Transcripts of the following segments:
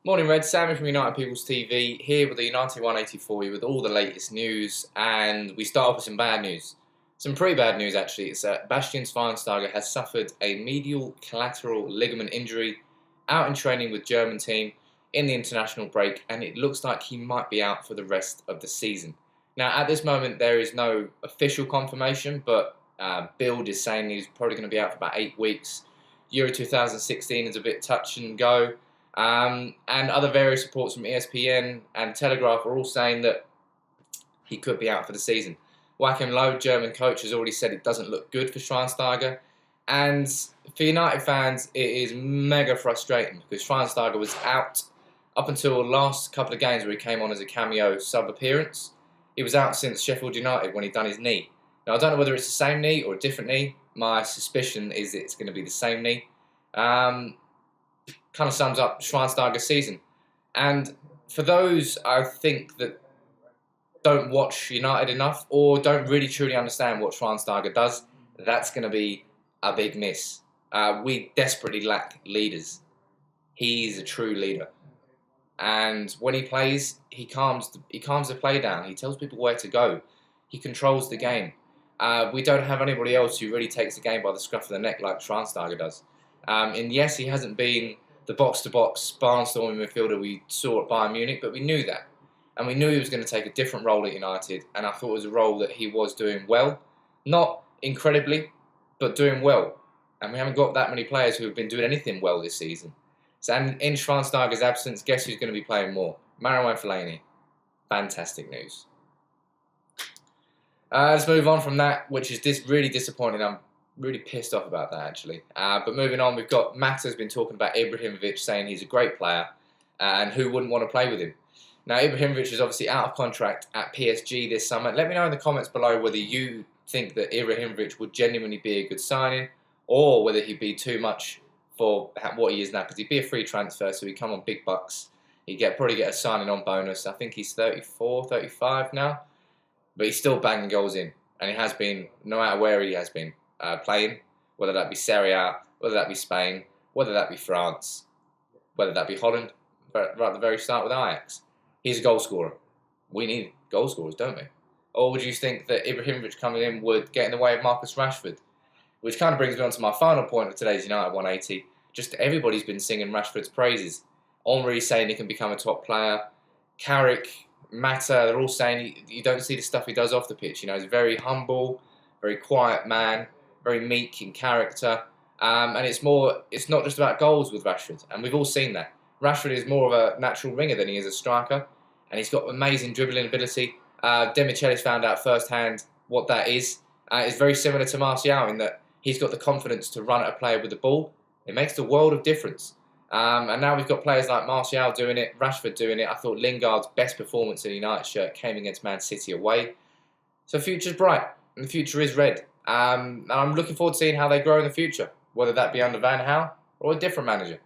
Morning Red, Sammy from United People's TV here with the United180 for you with all the latest news, and we start off with some bad news. Some pretty bad news actually. It's that Bastian Schweinsteiger has suffered a medial collateral ligament injury out in training with German team in the international break, and it looks like he might be out for the rest of the season. Now at this moment there is no official confirmation, but Bild is saying he's probably going to be out for about 8 weeks. Euro 2016 is a bit touch and go. And other various reports from ESPN and Telegraph are all saying that he could be out for the season. Joachim Low, German coach, has already said it doesn't look good for Schweinsteiger. And for United fans, it is mega frustrating because Schweinsteiger was out up until the last couple of games where he came on as a cameo sub-appearance. He was out since Sheffield United when he done his knee. Now, I don't know whether it's the same knee or a different knee. My suspicion is it's going to be the same knee. Kind of sums up Schweinsteiger's season. And for those, I think, that don't watch United enough or don't really truly understand what Schweinsteiger does, that's going to be a big miss. We desperately lack leaders. He's a true leader. And when he plays, he calms the play down. He tells people where to go. He controls the game. We don't have anybody else who really takes the game by the scruff of the neck like Schweinsteiger does. And yes, he hasn't been the box-to-box barnstorming midfielder we saw at Bayern Munich, but we knew that. And we knew he was going to take a different role at United, and I thought it was a role that he was doing well. Not incredibly, but doing well. And we haven't got that many players who have been doing anything well this season. So in Schweinsteiger's absence, guess who's going to be playing more? Marouane Fellaini. Fantastic news. Let's move on from that, which is really disappointing. I'm really pissed off about that, actually. But moving on, we've got Mata's been talking about Ibrahimovic, saying he's a great player, and who wouldn't want to play with him. Now, Ibrahimovic is obviously out of contract at PSG this summer. Let me know in the comments below whether you think that Ibrahimovic would genuinely be a good signing, or whether he'd be too much for what he is now, because he'd be a free transfer, so he'd come on big bucks. He'd probably get a signing on bonus. I think he's 34, 35 now, but he's still banging goals in, and he has been, no matter where he has been playing, whether that be Serie A, whether that be Spain, whether that be France, whether that be Holland, right at the very start with Ajax. He's a goal scorer. We need goal scorers, don't we? Or would you think that Ibrahimovic coming in would get in the way of Marcus Rashford? Which kind of brings me on to my final point of today's United 180. Just everybody's been singing Rashford's praises. Henry saying he can become a top player. Carrick, Mata, they're all saying you don't see the stuff he does off the pitch. You know, he's a very humble, very quiet man, very meek in character. And it's not just about goals with Rashford. And we've all seen that. Rashford is more of a natural winger than he is a striker, and he's got amazing dribbling ability. Demichelis found out firsthand what that is. It's very similar to Martial in that he's got the confidence to run at a player with the ball. It makes the world of difference. And now we've got players like Martial doing it, Rashford doing it. I thought Lingard's best performance in a United shirt came against Man City away. So the future's bright, and the future is red. And I'm looking forward to seeing how they grow in the future, whether that be under Van Gaal or a different manager.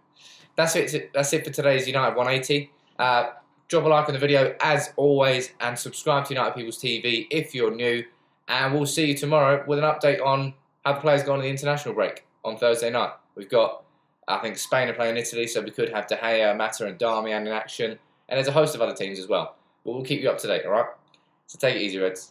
That's it for today's United 180. Drop a like on the video as always, and subscribe to United People's TV if you're new. And we'll see you tomorrow with an update on how the players go on the international break on Thursday night. We've got, I think, Spain are playing Italy, so we could have De Gea, Mata and Darmian in action. And there's a host of other teams as well. But we'll keep you up to date, alright? So take it easy, Reds.